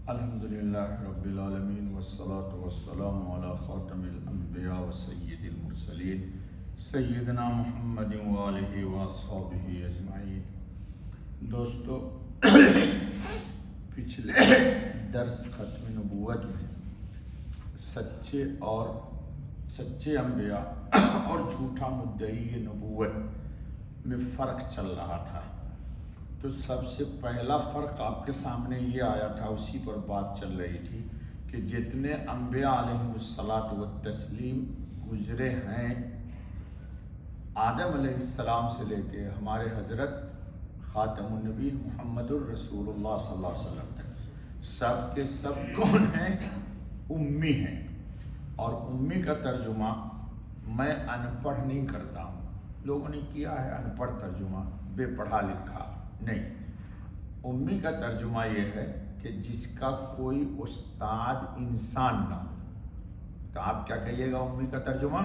الحمدللہ رب العالمین والصلاة والسلام علی خاتم الانبیاء و سید المرسلین سیدنا محمد وآلہ واصحابہ اجمعین۔ دوستو، پچھلے درس ختم نبوت میں سچے انبیاء اور جھوٹا مدعی نبوت میں فرق چل رہا تھا۔ تو سب سے پہلا فرق آپ کے سامنے یہ آیا تھا، اسی پر بات چل رہی تھی کہ جتنے انبیاء علیہم الصلاۃ والتسلیم گزرے ہیں، آدم علیہ السلام سے لے کے ہمارے حضرت خاتم النبیین محمد الرسول اللہ صلی اللہ علیہ وسلم تک، سب کے سب کون ہیں؟ امی ہیں۔ اور امی کا ترجمہ میں ان پڑھ نہیں کرتا ہوں، لوگوں نے کیا ہے ان پڑھ ترجمہ، بے پڑھا لکھا نہیں۔ امی کا ترجمہ یہ ہے کہ جس کا کوئی استاد انسان نہ ہو۔ تو آپ کیا کہیے گا امی کا ترجمہ؟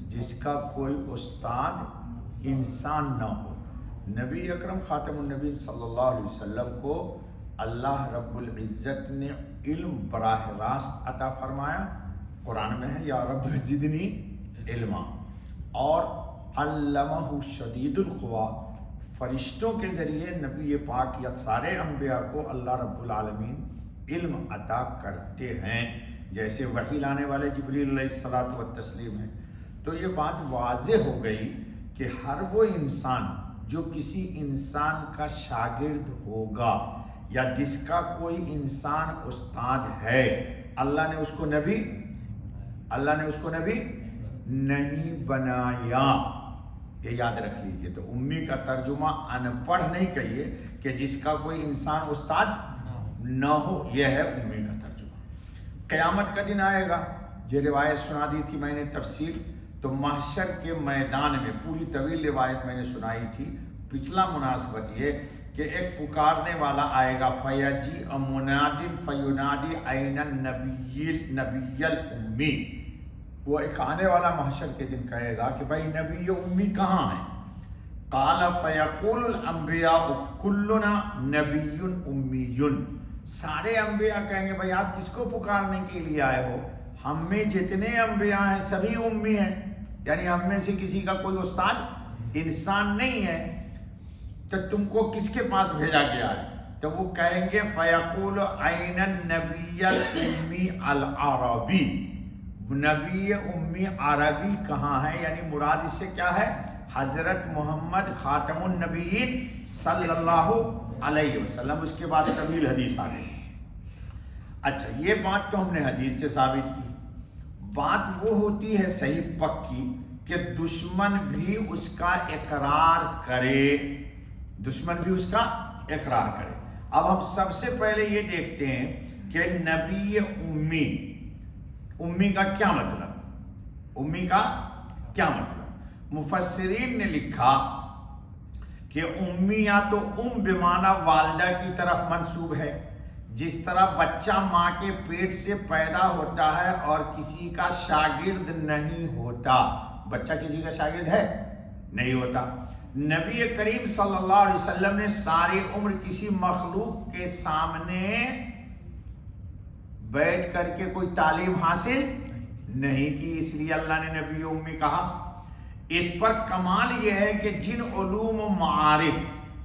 جس کا کوئی استاد انسان نہ ہو۔ نبی اکرم خاتم النبی صلی اللہ علیہ وسلم کو اللہ رب العزت نے علم براہ راست عطا فرمایا، قرآن میں ہے یا رب زدنی علما، اور علمہ شدید القوا، فرشتوں کے ذریعے نبی پاک یا سارے انبیاء کو اللہ رب العالمین علم عطا کرتے ہیں، جیسے وحی لانے والے جبریل علیہ الصلاۃ والتسلیم ہیں۔ تو یہ بات واضح ہو گئی کہ ہر وہ انسان جو کسی انسان کا شاگرد ہوگا یا جس کا کوئی انسان استاد ہے، اللہ نے اس کو نبی نہیں بنایا۔ یہ یاد رکھ لیجئے۔ تو امی کا ترجمہ ان پڑھ نہیں کہیے کہ جس کا کوئی انسان استاد نہ ہو، یہ ہے امی کا ترجمہ۔ قیامت کا دن آئے گا، یہ روایت سنا دی تھی میں نے تفصیل، تو محشر کے میدان میں پوری طویل روایت میں نے سنائی تھی۔ پچھلا مناسبت یہ کہ ایک پکارنے والا آئے گا، فَيَجِيءُ مُنَادٍ فَيُنَادِي أَيْنَ النَّبِيُّ الْأُمِّيُّ۔ وہ ایک آنے والا محشر کے دن کہے گا کہ بھائی نبی امی کہاں ہیں؟ قال فیقول الانبیاء کلنا نبی امی۔ سارے انبیاء کہیں گے بھائی آپ کس کو پکارنے کے لیے آئے ہو؟ ہم میں جتنے انبیاء ہیں سبھی امی ہیں، یعنی ہم میں سے کسی کا کوئی استاد انسان نہیں ہے، تو تم کو کس کے پاس بھیجا گیا ہے؟ تو وہ کہیں گے فیقول این النبی الامی العربی، نبی امی عربی کہاں ہے؟ یعنی مراد اس سے کیا ہے؟ حضرت محمد خاتم النبیین صلی اللہ علیہ وسلم۔ اس کے بعد طویل حدیث آ گئی۔ اچھا، یہ بات تو ہم نے حدیث سے ثابت کی۔ بات وہ ہوتی ہے صحیح پکی کہ دشمن بھی اس کا اقرار کرے، اب ہم سب سے پہلے یہ دیکھتے ہیں کہ نبی امی کا کیا مطلب؟ مفسرین نے لکھا کہ امی یا تو بمعنی والدہ کی طرف منسوب ہے، جس طرح بچہ ماں کے پیٹ سے پیدا ہوتا ہے اور کسی کا شاگرد نہیں ہوتا۔ بچہ کسی کا شاگرد ہے؟ نہیں ہوتا۔ نبی کریم صلی اللہ علیہ وسلم نے ساری عمر کسی مخلوق کے سامنے بیٹھ کر کے کوئی تعلیم حاصل نہیں کی، اس لیے اللہ نے نبی امی کہا۔ اس پر کمال یہ ہے کہ جن علوم و معارف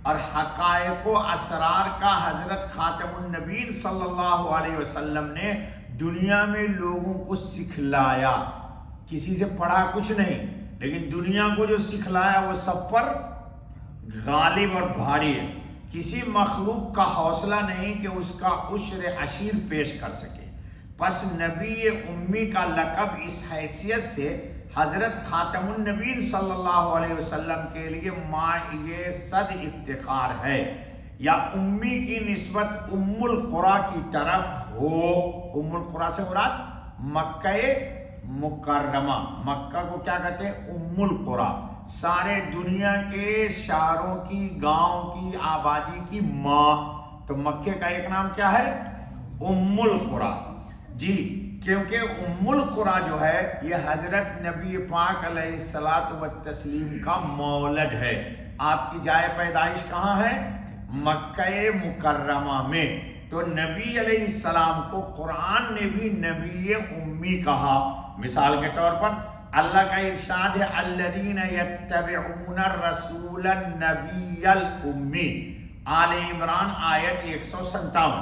اور حقائق و اسرار کا حضرت خاتم النبیین صلی اللہ علیہ وسلم نے دنیا میں لوگوں کو سکھلایا، کسی سے پڑھا کچھ نہیں، لیکن دنیا کو جو سکھلایا وہ سب پر غالب اور بھاری ہے۔ کسی مخلوق کا حوصلہ نہیں کہ اس کا عشر عشیر پیش کر سکے۔ پس نبی امی کا لقب اس حیثیت سے حضرت خاتم النبیین صلی اللہ علیہ وسلم کے لیے مائع صد افتخار ہے، یا امی کی نسبت ام القریٰ کی طرف ہو۔ ام القریٰ سے مراد مکہ مکرمہ، مکہ کو کیا کہتے ہیں؟ ام القریٰ، سارے دنیا کے شہروں کی، گاؤں کی، آبادی کی ماں۔ تو مکہ کا ایک نام کیا ہے؟ ام القریٰ۔ جی، کیونکہ ام القریٰ جو ہے یہ حضرت نبی پاک علیہ الصلاۃ والتسلیم کا مولد ہے۔ آپ کی جائے پیدائش کہاں ہے؟ مکہ مکرمہ میں۔ تو نبی علیہ السلام کو قرآن نے بھی نبی امی کہا۔ مثال کے طور پر اللہ کا ارشاد ہے الذین یتبعون الرسول النبی الامی، آل عمران آیت 157۔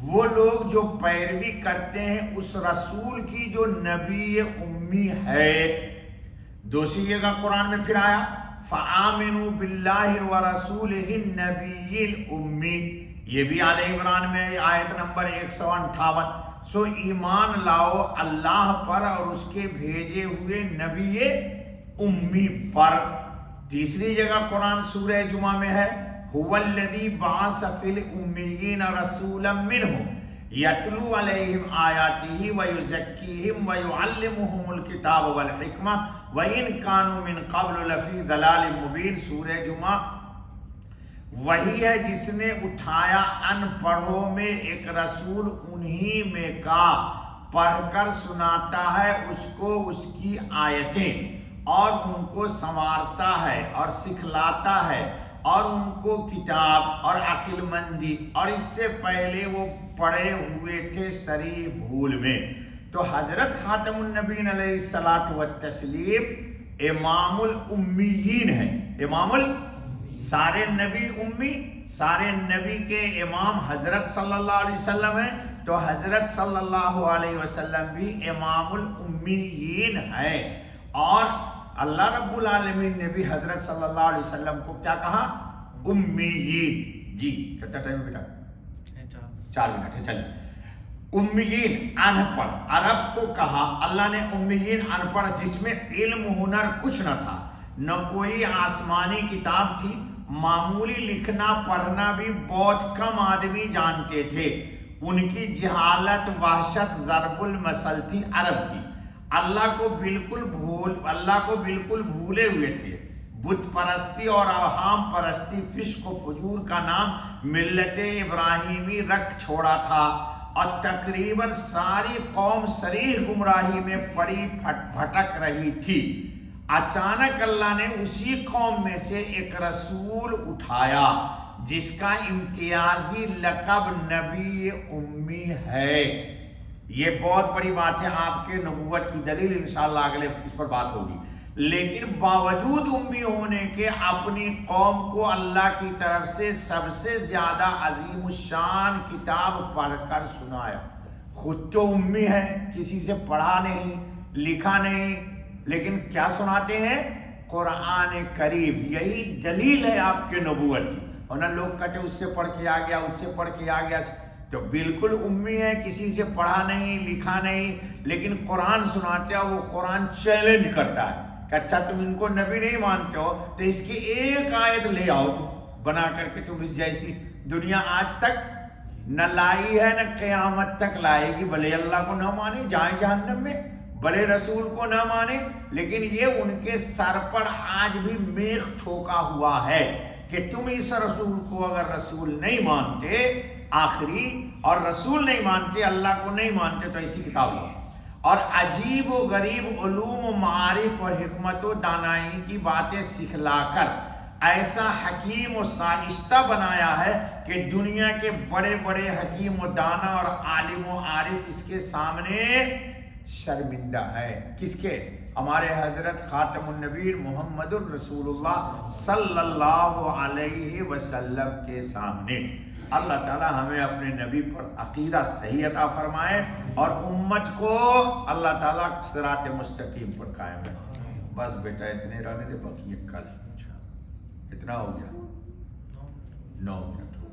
وہ لوگ جو پیروی کرتے ہیں اس رسول کی جو نبی امی ہے۔ دوسری جگہ قرآن میں پھر آیا فآمنوا باللہ ورسولہ النبی الامی، یہ بھی آل عمران میں آیت نمبر 158۔ سو ایمان لاؤ اللہ پر اور اس کے بھیجے ہوئے نبی امی پر۔ تیسری جگہ قرآن سورہ جمعہ میں ہے هو الذی بعث فی الامیین رسولا منہم یتلو علیہم آیاتہ ویزکیہم ویعلمہم الکتاب والحکمہ وَإِن كَانُوا مِن قَبْلُ لَفِي ضَلَالٍ مُبِينٍ۔ سورہ جمعہ وہی ہے جس نے اٹھایا ان پڑھوں میں ایک رسول انہی میں کا، پڑھ کر سناتا ہے اس کو اس کی آیتیں اور ان کو سنوارتا ہے اور سکھلاتا ہے اور ان کو کتاب اور عقل مندی، اور اس سے پہلے وہ پڑے ہوئے تھے سری بھول میں۔ تو حضرت خاتم النبیین علیہ الصلاۃ والتسلیم امام الامیین ہیں۔ امام سارے نبی امی، سارے نبی کے امام حضرت صلی اللہ علیہ وسلم ہیں، تو حضرت صلی اللہ علیہ وسلم بھی امام الامیین ہیں۔ اور اللہ رب العالمین نے بھی حضرت صلی اللہ علیہ وسلم کو کیا کہا؟ امیین۔ جی کتنا ٹائم ہے بیٹا؟ 4 منٹ ہے، چلیے۔ امیین ان پڑھ، عرب کو کہا اللہ نے امیین ان پڑھ جس میں علم ہنر کچھ نہ تھا، نہ کوئی آسمانی کتاب تھی، معمولی لکھنا پڑھنا بھی بہت کم آدمی جانتے تھے، ان کی جہالت وحشت ضرب المثل تھی عرب کی، اللہ کو بالکل بھولے ہوئے تھے، بت پرستی اور اوہام پرستی، فسق و فجور کا نام ملت ابراہیمی رکھ چھوڑا تھا، اور تقریباً ساری قوم صریح گمراہی میں پڑی بھٹک رہی تھی۔ اچانک اللہ نے اسی قوم میں سے ایک رسول اٹھایا جس کا امتیازی لقب نبی امی ہے۔ یہ بہت بڑی بات ہے، آپ کے نبوت کی دلیل انشاءاللہ اگلے اس پر بات ہوگی۔ لیکن باوجود امی ہونے کے اپنی قوم کو اللہ کی طرف سے سب سے زیادہ عظیم الشان کتاب پڑھ کر سنایا۔ خود تو امی ہے، کسی سے پڑھا نہیں لکھا نہیں، لیکن کیا سناتے ہیں؟ قرآن کریم۔ یہی دلیل ہے آپ کے نبوت کی۔ اور نہ لوگ کہتے اس سے پڑھ کے آ گیا، اس سے پڑھ کے آ گیا، تو بالکل امی ہے، کسی سے پڑھا نہیں لکھا نہیں، لیکن قرآن سناتے ہیں۔ وہ قرآن چیلنج کرتا ہے کہ اچھا تم ان کو نبی نہیں مانتے ہو تو اس کی ایک آیت لے آؤ تم بنا کر کے، تم اس جیسی دنیا آج تک نہ لائی ہے نہ قیامت تک لائے گی۔ بھلے اللہ کو نہ مانے جائیں جہنم میں، بڑے رسول کو نہ مانے، لیکن یہ ان کے سر پر آج بھی میخ ٹھوکا ہوا ہے کہ تم اس رسول کو اگر رسول نہیں مانتے آخری، اور رسول نہیں مانتے، اللہ کو نہیں مانتے، تو ایسی کتاب لو۔ اور عجیب و غریب علوم و معارف اور حکمت و دانائی کی باتیں سکھلا کر ایسا حکیم و سائستہ بنایا ہے کہ دنیا کے بڑے بڑے حکیم و دانا اور عالم و عارف اس کے سامنے شرمندہ ہے۔ کس کے؟ ہمارے حضرت خاتم النبیین محمد الرسول اللہ صلی اللہ علیہ وسلم کے سامنے۔ اللہ تعالی ہمیں اپنے نبی پر عقیدہ صحیح عطا فرمائے اور امت کو اللہ تعالیٰ صراط مستقیم پر قائم رکھے۔ بس بیٹا اتنے رہنے دے، باقی کل کتنا ہو گیا؟ 9 منٹ ہو